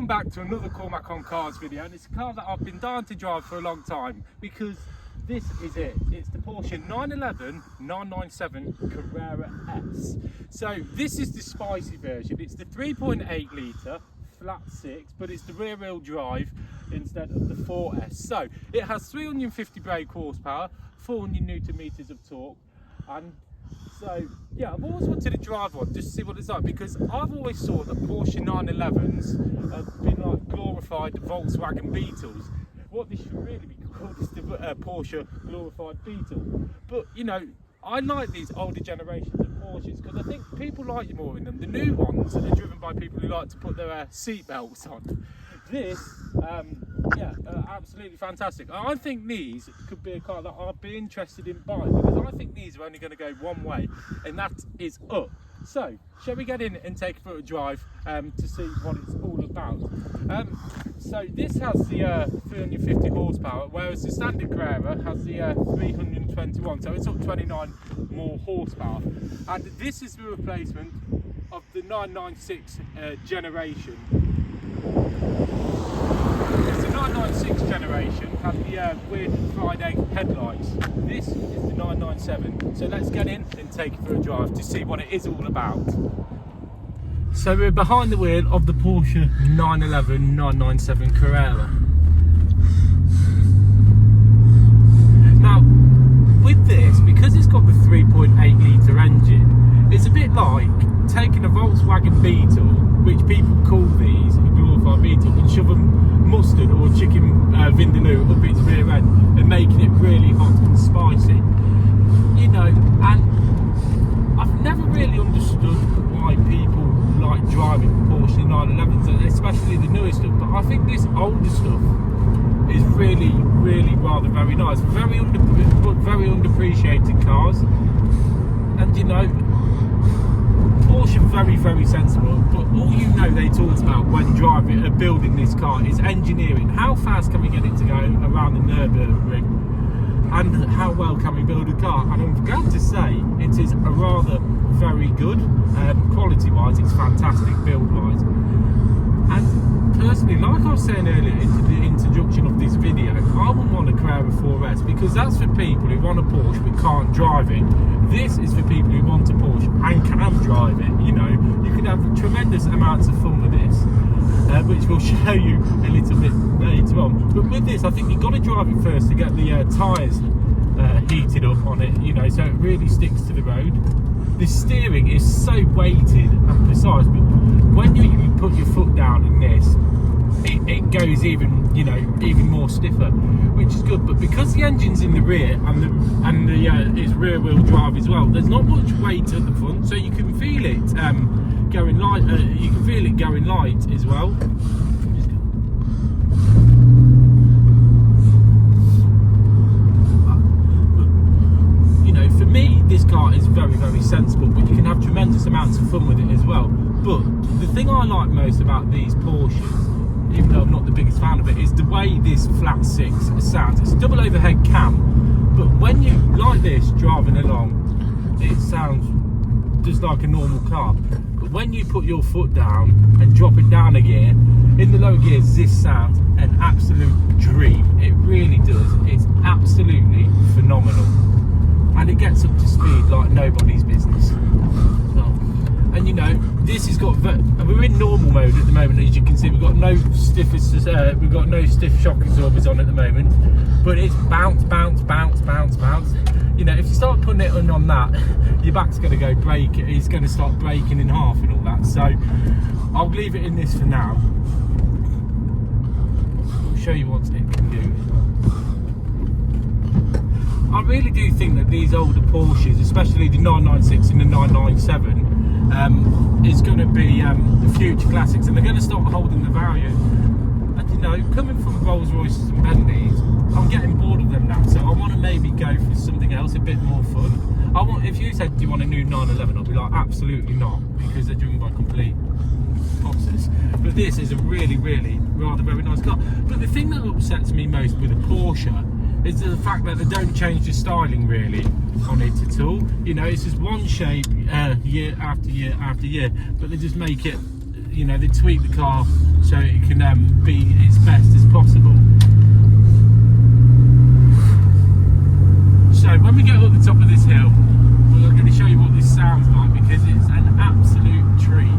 back to another Cormac on Cars video, and it's a car that I've been dying to drive for a long time because this is it. It's the Porsche 911 997 Carrera S. So this is the spicy version. It's the 3.8 litre flat six, but it's the rear wheel drive instead of the 4S. So it has 350 brake horsepower, 400 newton meters of torque, and so yeah, I've always wanted to drive one just to see what it's like, because I've always thought that Porsche 911s have been like glorified Volkswagen Beetles. What this should really be called is the Porsche glorified Beetle. But you know, I like these older generations of Porsches because I think people like you more in them. The new ones are driven by people who like to put their seat belts on. This, yeah, absolutely fantastic. I think these could be a car that I'd be interested in buying, because I think these are only going to go one way, and that is up. So, shall we get in and take it for a drive to see what it's all about? So this has the 350 horsepower, whereas the standard Carrera has the 321, so it's up 29 more horsepower. And this is the replacement of the 996 generation. The 996 generation had the weird Friday headlights. This is the 997. So let's get in and take it for a drive to see what it is all about. So we're behind the wheel of the Porsche 911 997 Carrera. Now, with this, because it's got the 3.8 litre engine, it's a bit like taking a Volkswagen Beetle, which people call these a glorified Beetle, and shove mustard or chicken vindaloo up its rear end and making it really hot and spicy. You know, and I've never really understood why people like driving Porsche 911s, especially the newer stuff, but I think this older stuff is really, really rather very nice. Very underappreciated cars. And you know, Porsche very, very sensible, but all you know they talked about when driving and building this car is engineering. How fast can we get it to go around the Nürburgring, and how well can we build a car? And I'm glad to say it is a rather very good. Quality wise, it's fantastic. Build wise, and personally, like I was saying earlier into the introduction of this video, I wouldn't want a Carrera 4S, because that's for people who want a Porsche but can't drive it. This is for people who want a Porsche and can drive it. You know, you can have tremendous amounts of fun with this, which we'll show you a little bit later on. But with this, I think you've got to drive it first to get the tyres heated up on it, you know, so it really sticks to the road. The steering is so weighted and precise, but when you put your foot down in this, it goes even, you know, even more stiffer, which is good. But because the engine's in the rear and it's rear wheel drive as well, there's not much weight at the front, so you can feel it going light. You can feel it going light as well. You know, for me, this car is very, very sensible, but you can have tremendous amounts of fun with it as well. But the thing I like most about these Porsches, even though I'm not the biggest fan of it, is the way this flat six sounds. It's a double overhead cam, but when you like this driving along, it sounds just like a normal car. But when you put your foot down and drop it down a gear, in the lower gears, this sounds an absolute dream. It really does. It's absolutely phenomenal, and it gets up to speed like nobody's business. And you know, this has got, we're in normal mode at the moment, as you can see. We've got no stiff shock absorbers on at the moment, but it's bounce, bounce, bounce, bounce, bounce. You know, if you start putting it on that, your back's going to go break. It's going to start breaking in half and all that. So I'll leave it in this for now. I'll show you what it can do. I really do think that these older Porsches, especially the 996 and the 997, is going to be the future classics, and they're going to start holding the value. And you know, coming from Rolls Royces and Bentleys, I'm getting bored of them now, so I want to maybe go for something else, a bit more fun. If you said, do you want a new 911, I'd be like, absolutely not, because they're driven by complete opposites. But this is a really, really rather very nice car. But the thing that upsets me most with a Porsche is the fact that they don't change the styling really on it at all. You know, it's just one shape year after year after year, but they just make it, you know, they tweak the car so it can be its best as possible. So when we get up the top of this hill, we're going to show you what this sounds like, because it's an absolute treat.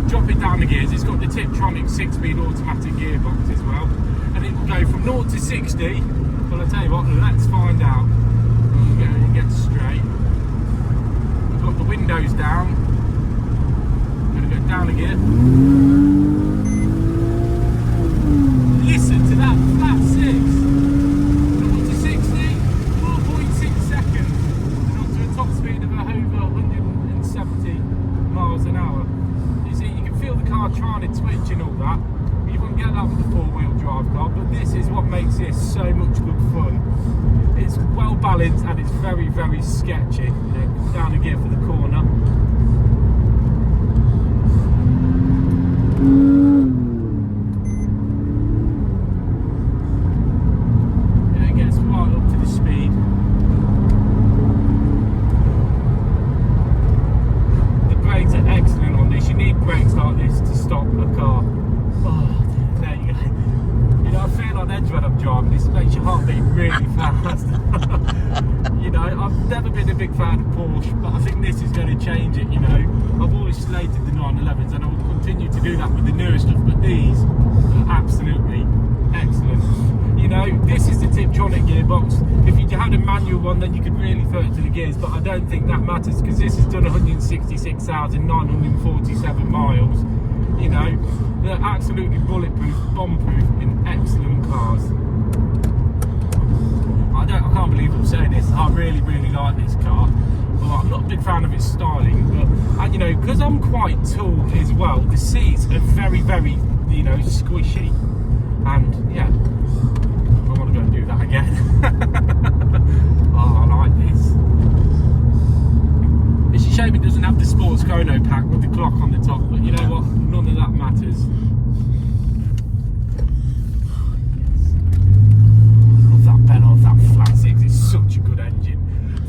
Drop it down the gears, it's got the Tiptronic 6-speed automatic gearbox as well, and it will go from 0 to 60. Well, I'll tell you what, let's find out. It gets straight. We've got the windows down. I'm going to go down a gear. Listen to that flat 6. 0 to 60, 4.6 seconds, and onto a top speed of over 170 miles an hour. You see, you can feel the car trying to twitch and all that. You wouldn't get that with a 4-wheel drive car, but this is what makes this so much good fun. It's well balanced and it's very, very sketchy. Down a gear for the corner. And it gets right up to the speed. The brakes are excellent on this. You need brakes like this to stop a car. Oh, there you go. You know, I feel on edge when I'm driving. This makes your heart beat really fast. You know, I've never been a big fan of Porsche, but I think this is going to change it, you know. I've always slated the 911s and I will continue to do that with the newer stuff, but these are absolutely excellent. You know, this is the Tiptronic gearbox. If you had a manual one, then you could really throw it to the gears, but I don't think that matters, because this has done 166,947 miles. You know, they're absolutely bulletproof, bomb-proof, in excellent cars. I can't believe I'm saying this. I really, really like this car. Well, I'm not a big fan of its styling, but you know, because I'm quite tall as well, the seats are very, very, you know, squishy. And yeah, I want to go and do that again. Oh, I like this. It's a shame it doesn't have the sports chrono pack with the clock on the top, but you know what? None of that matters. That flat 6 is such a good engine.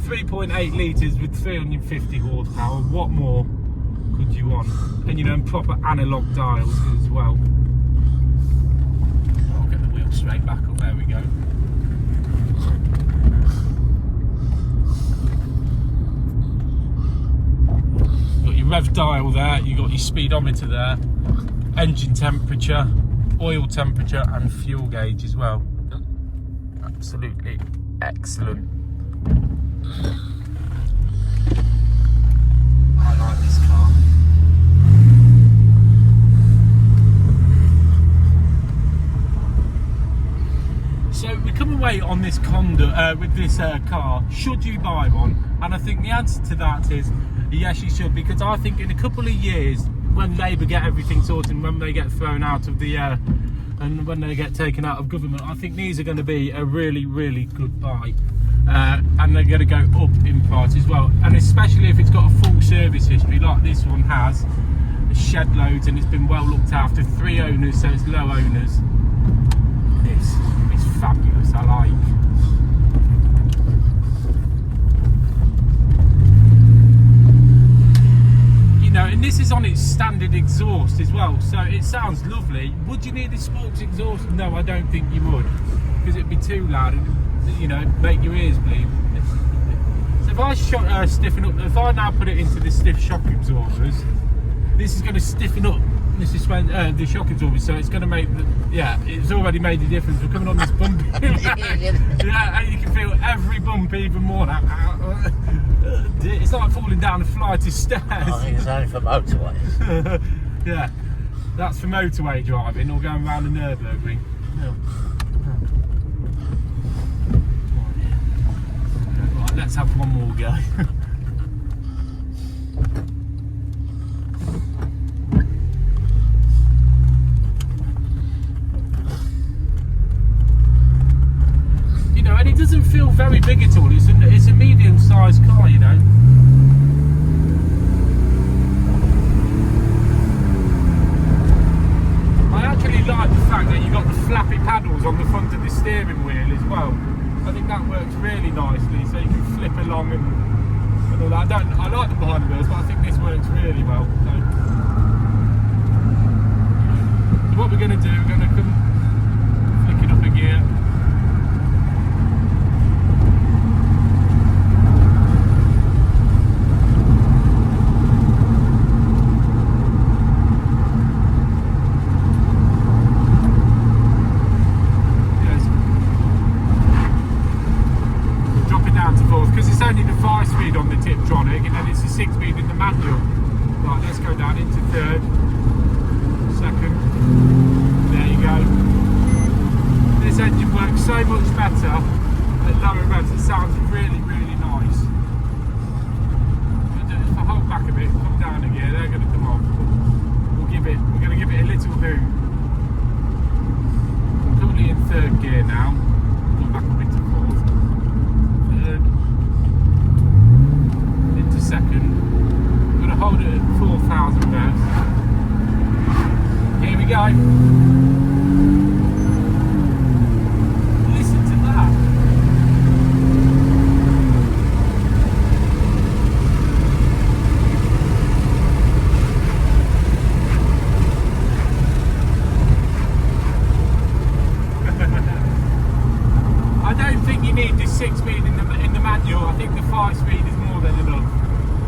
3.8 litres with 350 horsepower. What more could you want? And you know, and proper analog dials as well. I'll get the wheel straight back up. There we go. Got your rev dial there. You got your speedometer there. Engine temperature, oil temperature, and fuel gauge as well. Absolutely excellent. I like this car. So we come away on this with this car, should you buy one? And I think the answer to that is yes, you should, because I think in a couple of years, when Labour get everything sorted and when they get thrown out of the and when they get taken out of government, I think these are going to be a really, really good buy. And they're going to go up in price as well. And especially if it's got a full service history like this one has. Shed loads and it's been well looked after. 3 owners, so it's low owners. This is fabulous, I like. know, and this is on its standard exhaust as well, so it sounds lovely. Would you need a sports exhaust? No, I don't think you would, because it'd be too loud and, you know, make your ears bleed. So if I stiffen up, if I now put it into the stiff shock absorbers, this is going to stiffen up the shock absorbers, so it's going to make it's already made a difference. We're coming on this bump. Yeah, and you can feel every bump even more now. It's like falling down a flight of stairs. I think it's only for motorways. Yeah, that's for motorway driving or going around the Nürburgring. No. Right, let's have one more go. You know, and it doesn't feel very big at all. It's a medium-sized car, you know. I actually like the fact that you've got the flappy paddles on the front of the steering wheel as well. I think that works really nicely, so you can flip along and all I like the behind the wheels, but I think this works really well. So what we're going to do, we're going to come flick it up a gear. Because it's only the 5-speed on the Tiptronic and then it's the 6-speed in the manual. Right, let's go down into third, second. There you go. This engine works so much better at lower revs. It sounds really, really nice. If I hold back a bit, come down again, they're going to come off. We're going to give it a little hoot. I'm currently in third gear now. Go back up into fourth. Third. Second, I'm going to hold it at 4,000 revs. Here we go. Listen to that. I don't think you need this 6-speed in the manual. I think the 5-speed is more than enough.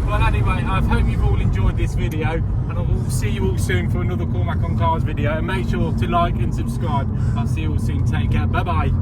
Well, anyway, I hope you've all enjoyed this video, and I will see you all soon for another Cormac on Cars video. And make sure to like and subscribe. I'll see you all soon. Take care. Bye bye.